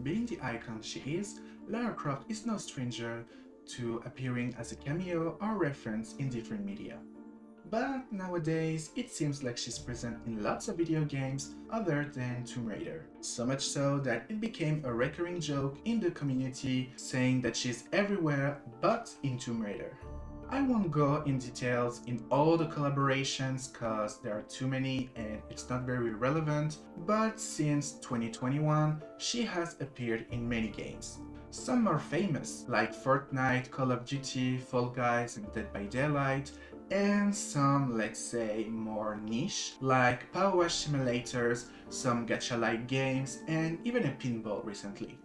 Being the icon she is, Lara Croft is no stranger to appearing as a cameo or reference in different media. But nowadays, it seems like she's present in lots of video games other than Tomb Raider. So much so that it became a recurring joke in the community saying that she's everywhere but in Tomb Raider. I won't go in details in all the collaborations cause there are too many and it's not very relevant, but since 2021 she has appeared in many games. Some more famous like Fortnite, Call of Duty, Fall Guys and Dead by Daylight, and some, let's say, more niche like Power Wash simulators, some gacha-like games, and even a pinball recently.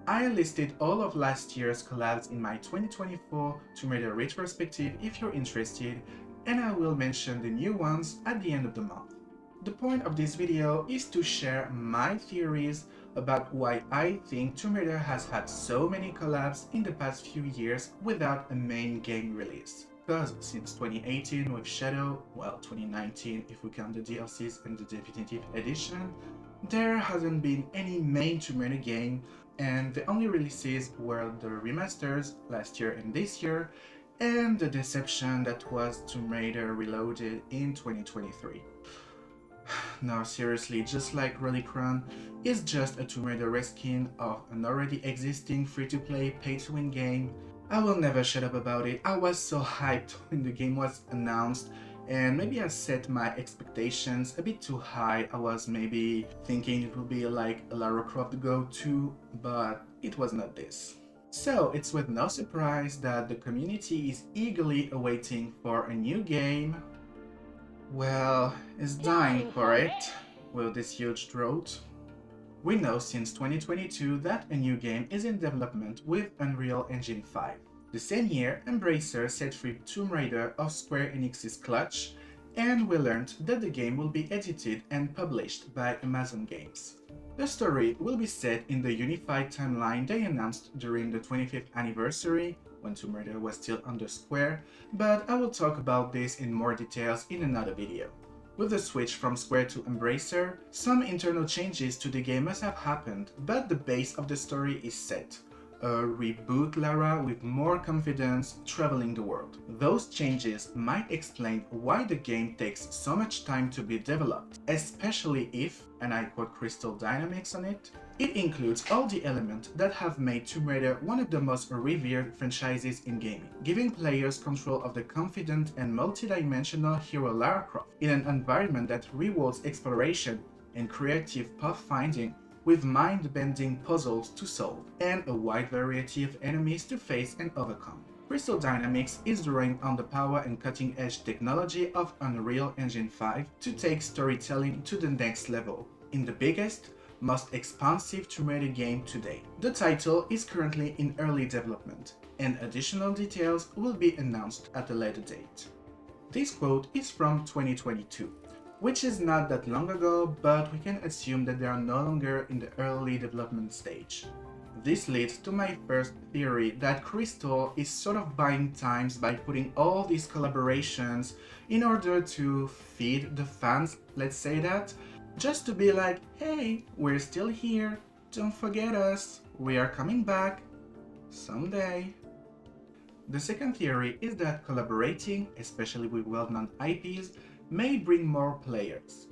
I listed all of last year's collabs in my 2024 Tomb Raider retrospective if you're interested, and I will mention the new ones at the end of the month. The point of this video is to share my theories about why I think Tomb Raider has had so many collabs in the past few years without a main game release. Because since 2018 with Shadow, well 2019 if we count the DLCs and the definitive edition, there hasn't been any main Tomb Raider game, and the only releases were the remasters last year and this year, and the deception that was Tomb Raider Reloaded in 2023. No, seriously, just like Relic Run is just a Tomb Raider reskin of an already existing free-to-play pay-to-win game. I will never shut up about it. I was so hyped when the game was announced, and maybe I set my expectations a bit too high. I was maybe thinking it would be like a Lara Croft go-to, but it was not this. So it's with no surprise that the community is eagerly awaiting for a new game. Well, is dying for it with this huge drought. We know since 2022 that a new game is in development with Unreal Engine 5. The same year, Embracer set free Tomb Raider of Square Enix's clutch, and we learned that the game will be edited and published by Amazon Games. The story will be set in the unified timeline they announced during the 25th anniversary, when Tomb Raider was still under Square, but I will talk about this in more details in another video. With the switch from Square to Embracer, some internal changes to the game must have happened, but the base of the story is set. A reboot Lara with more confidence traveling the world. Those changes might explain why the game takes so much time to be developed, especially if, and I quote Crystal Dynamics on it, it includes all the elements that have made Tomb Raider one of the most revered franchises in gaming, giving players control of the confident and multi-dimensional hero Lara Croft in an environment that rewards exploration and creative pathfinding with mind-bending puzzles to solve, and a wide variety of enemies to face and overcome. Crystal Dynamics is drawing on the power and cutting-edge technology of Unreal Engine 5 to take storytelling to the next level, in the biggest, most expansive Tomb Raider game today. The title is currently in early development, and additional details will be announced at a later date. This quote is from 2022. Which is not that long ago, but we can assume that they are no longer in the early development stage. This leads to my first theory that Crystal is sort of buying times by putting all these collaborations in order to feed the fans, let's say that, just to be like, hey, we're still here, don't forget us, we are coming back someday. The second theory is that collaborating, especially with well-known IPs, may bring more players.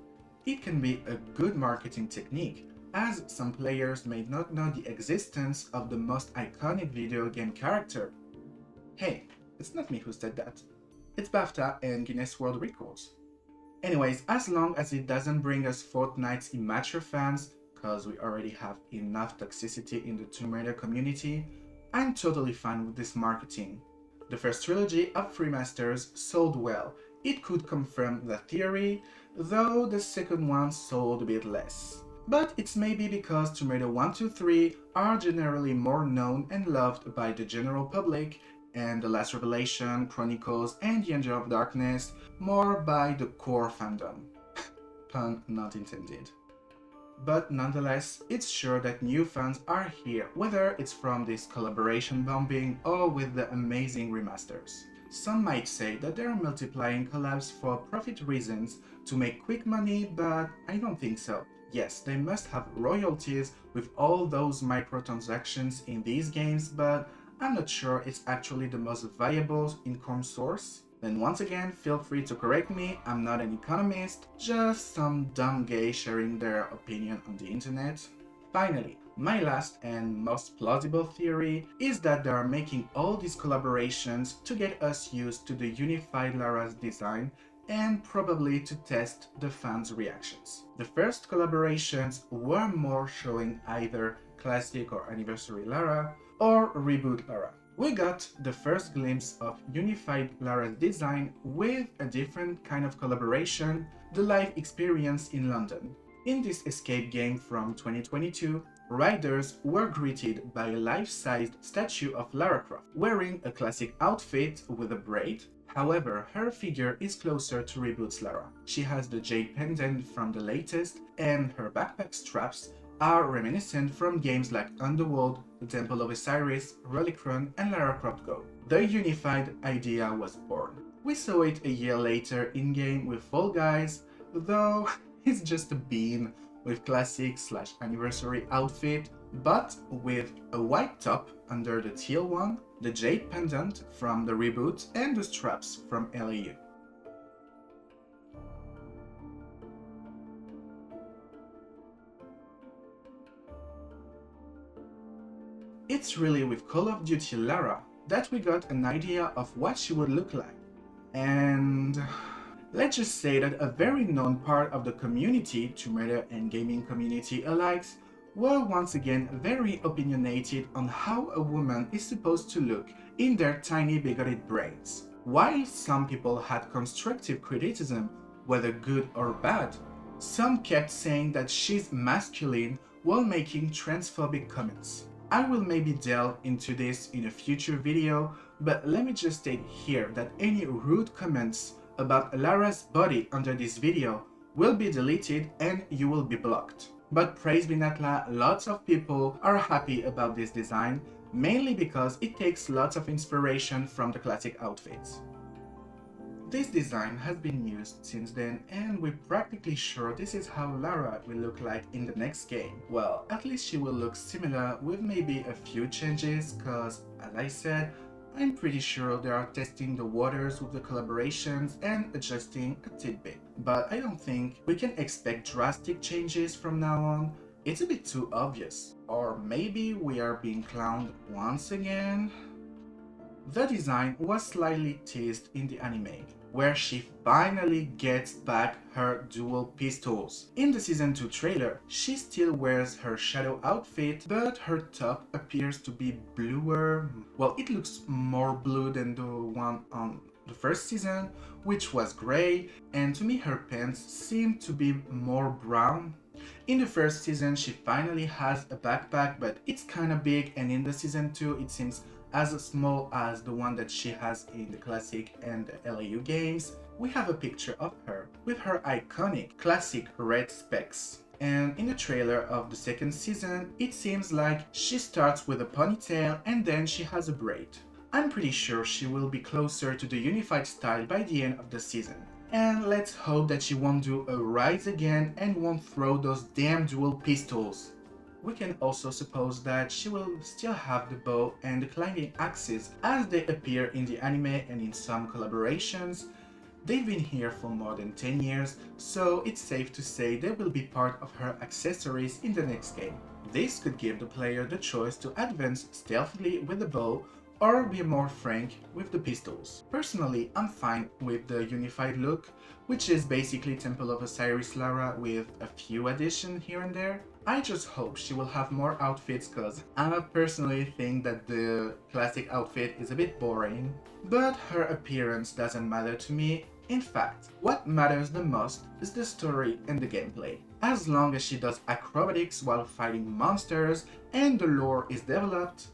It can be a good marketing technique, as some players may not know the existence of the most iconic video game character. Hey, it's not me who said that. It's BAFTA and Guinness World Records. Anyways, as long as it doesn't bring us Fortnite's immature fans, cause we already have enough toxicity in the Tomb Raider community, I'm totally fine with this marketing. The first trilogy of remasters sold well. It could confirm the theory, though the second one sold a bit less. But it's maybe because Tomb Raider 1, 2, 3 are generally more known and loved by the general public, and The Last Revelation, Chronicles and The Angel of Darkness more by the core fandom. Pun not intended. But nonetheless, it's sure that new fans are here, whether it's from this collaboration bombing or with the amazing remasters. Some might say that they are multiplying collabs for profit reasons to make quick money, but I don't think so. Yes, they must have royalties with all those microtransactions in these games, but I'm not sure it's actually the most viable income source. Then once again, feel free to correct me, I'm not an economist, just some dumb gay sharing their opinion on the internet. Finally, my last and most plausible theory is that they are making all these collaborations to get us used to the unified Lara's design and probably to test the fans' reactions. The first collaborations were more showing either classic or anniversary Lara or reboot Lara. We got the first glimpse of unified Lara's design with a different kind of collaboration, the live experience in London. In this escape game from 2022, riders were greeted by a life-sized statue of Lara Croft, wearing a classic outfit with a braid. However, her figure is closer to Reboot's Lara. She has the jade pendant from the latest, and her backpack straps are reminiscent from games like Underworld, The Temple of Osiris, Relic Run, and Lara Croft Go. The unified idea was born. We saw it a year later in-game with Fall Guys, though it's just a bean with classic/anniversary outfit, but with a white top under the teal one, the jade pendant from the reboot, and the straps from LAU. It's really with Call of Duty Lara that we got an idea of what she would look like. And let's just say that a very known part of the community, Tomb Raider and gaming community alike, were once again very opinionated on how a woman is supposed to look in their tiny bigoted brains. While some people had constructive criticism, whether good or bad, some kept saying that she's masculine while making transphobic comments. I will maybe delve into this in a future video, but let me just state here that any rude comments about Lara's body under this video will be deleted and you will be blocked. But praise be Natla, lots of people are happy about this design, mainly because it takes lots of inspiration from the classic outfits. This design has been used since then, and we're practically sure this is how Lara will look like in the next game. Well, at least she will look similar with maybe a few changes, cause as I said, I'm pretty sure they are testing the waters with the collaborations and adjusting a tidbit. But I don't think we can expect drastic changes from now on. It's a bit too obvious. Or maybe we are being clowned once again? The design was slightly teased in the anime, where she finally gets back her dual pistols. In the Season 2 trailer, she still wears her shadow outfit, but her top appears to be bluer. Well, it looks more blue than the one on the first season, which was gray, and to me her pants seem to be more brown. In the first season, she finally has a backpack, but it's kinda big, and in the Season 2, it seems as small as the one that she has in the classic and the LAU games. We have a picture of her with her iconic classic red specs. And in the trailer of the second season, it seems like she starts with a ponytail and then she has a braid. I'm pretty sure she will be closer to the unified style by the end of the season. And let's hope that she won't do a rise again and won't throw those damn dual pistols. We can also suppose that she will still have the bow and the climbing axes as they appear in the anime and in some collaborations. They've been here for more than 10 years, so it's safe to say they will be part of her accessories in the next game. This could give the player the choice to advance stealthily with the bow or be more frank with the pistols. Personally, I'm fine with the unified look, which is basically Temple of Osiris Lara with a few additions here and there. I just hope she will have more outfits, cause I personally think that the classic outfit is a bit boring, but her appearance doesn't matter to me. In fact, what matters the most is the story and the gameplay. As long as she does acrobatics while fighting monsters and the lore is developed,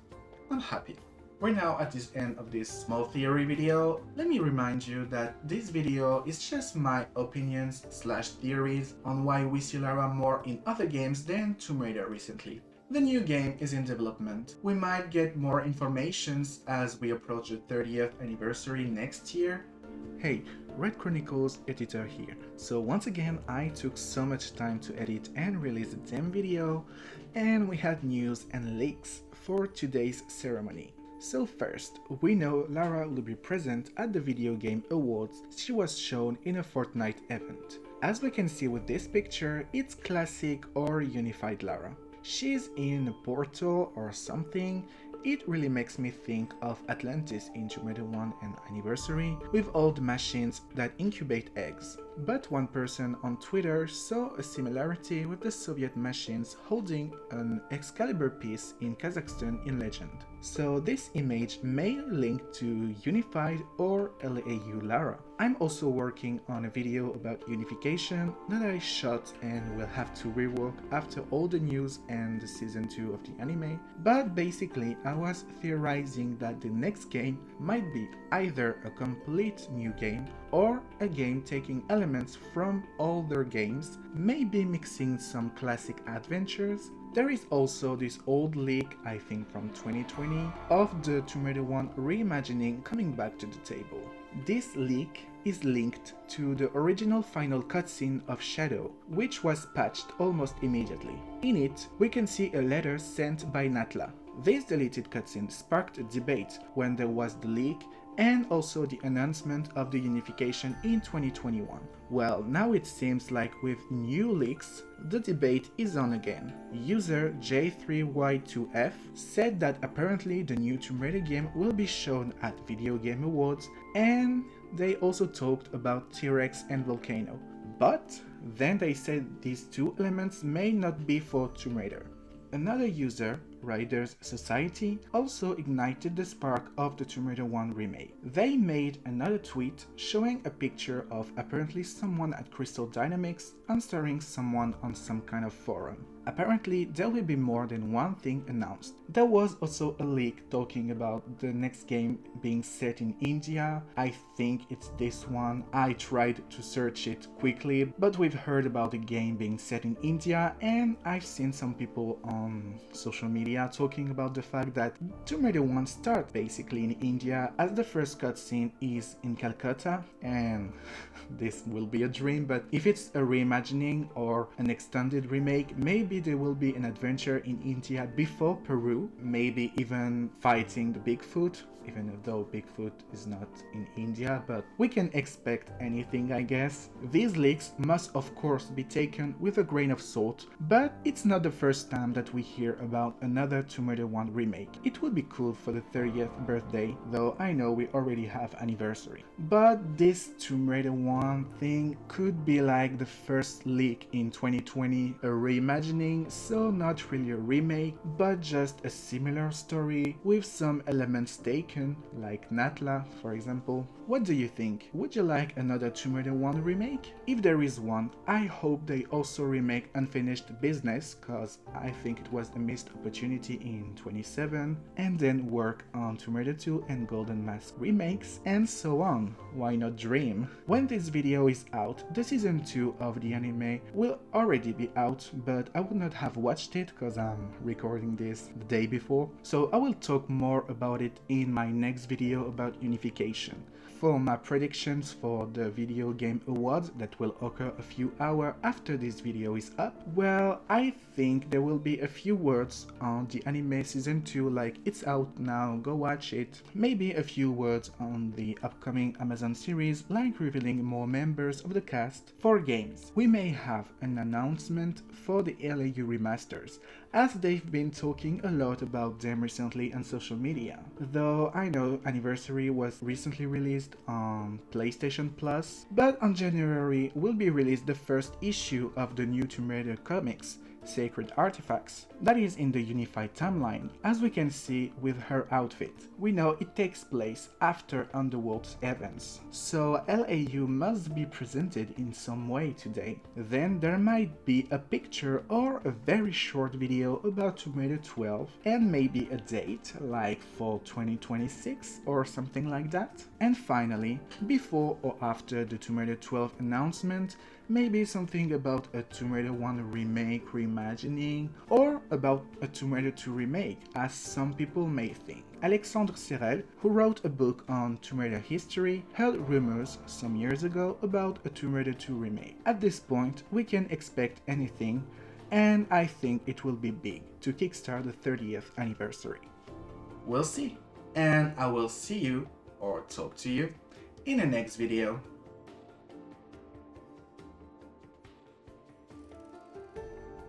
I'm happy. We're now at the end of this small theory video. Let me remind you that this video is just my opinions/theories on why we see Lara more in other games than Tomb Raider recently. The new game is in development. We might get more information as we approach the 30th anniversary next year. Hey, Red Chronicles editor here. So once again, I took so much time to edit and release the damn video, and we had news and leaks for today's ceremony. So first, we know Lara will be present at the Video Game Awards. She was shown in a Fortnite event. As we can see with this picture, it's classic or unified Lara. She's in a portal or something. It really makes me think of Atlantis in Tomb Raider 1 and Anniversary, with all the machines that incubate eggs. But one person on Twitter saw a similarity with the Soviet machines holding an Excalibur piece in Kazakhstan in Legend. So this image may link to Unified or LAU Lara. I'm also working on a video about unification that I shot and will have to rework after all the news and the season 2 of the anime, but basically I was theorizing that the next game might be either a complete new game or a game taking elements from older games, maybe mixing some classic adventures. There is also this old leak, I think from 2020, of the Tomb Raider 1 reimagining coming back to the table. This leak is linked to the original final cutscene of Shadow, which was patched almost immediately. In it, we can see a letter sent by Natla. This deleted cutscene sparked a debate when there was the leak and also the announcement of the unification in 2021. Well, now it seems like with new leaks, the debate is on again. User J3Y2F said that apparently the new Tomb Raider game will be shown at Video Game Awards, and they also talked about T-Rex and Volcano. But then they said these two elements may not be for Tomb Raider. Another user, Riders Society, also ignited the spark of the Tomb Raider 1 remake. They made another tweet showing a picture of apparently someone at Crystal Dynamics answering someone on some kind of forum. Apparently there will be more than one thing announced. There was also a leak talking about the next game being set in India. I think it's this one. I tried to search it quickly, but we've heard about the game being set in India, and I've seen some people on social media talking about the fact that Tomb Raider 1 starts basically in India, as the first cutscene is in Calcutta, and this will be a dream, but if it's a reimagining or an extended remake, maybe there will be an adventure in India before Peru, maybe even fighting the Bigfoot, even though Bigfoot is not in India, but we can expect anything, I guess. These leaks must of course be taken with a grain of salt, but it's not the first time that we hear about another Tomb Raider 1 remake. It would be cool for the 30th birthday, though I know we already have anniversary. But this Tomb Raider 1 thing could be like the first leak in 2020, a reimagining, so not really a remake, but just a similar story with some elements taken, like Natla, for example. What do you think? Would you like another Tomb Raider 1 remake? If there is one, I hope they also remake Unfinished Business, cause I think it was a missed opportunity in 27, and then work on Tomb Raider 2 and Golden Mask remakes, and so on. Why not dream? When this video is out, the season 2 of the anime will already be out, but I would not have watched it cause I'm recording this the day before, so I will talk more about it in my next video about unification. For my predictions for the Video Game Awards that will occur a few hours after this video is up, well, I think there will be a few words on the anime season 2, like it's out now, go watch it. Maybe a few words on the upcoming Amazon series, like revealing more members of the cast for games. We may have an announcement for the LAU remasters, as they've been talking a lot about them recently on social media. Though I know Anniversary was recently released on PlayStation Plus, but on January will be released the first issue of the new Tomb Raider comics, Sacred Artifacts, that is in the unified timeline, as we can see with her outfit. We know it takes place after Underworld's events, so LAU must be presented in some way today. Then there might be a picture or a very short video about Tomb Raider 12, and maybe a date, like for 2026 or something like that. And finally, before or after the Tomb Raider 12 announcement, Maybe something about a Tomb Raider 1 remake reimagining, or about a Tomb Raider 2 remake, as some people may think. Alexandre Serel, who wrote a book on Tomb Raider history, heard rumors some years ago about a Tomb Raider 2 remake. At this point, we can expect anything, and I think it will be big to kickstart the 30th anniversary. We'll see, and I will see you, or talk to you, in the next video.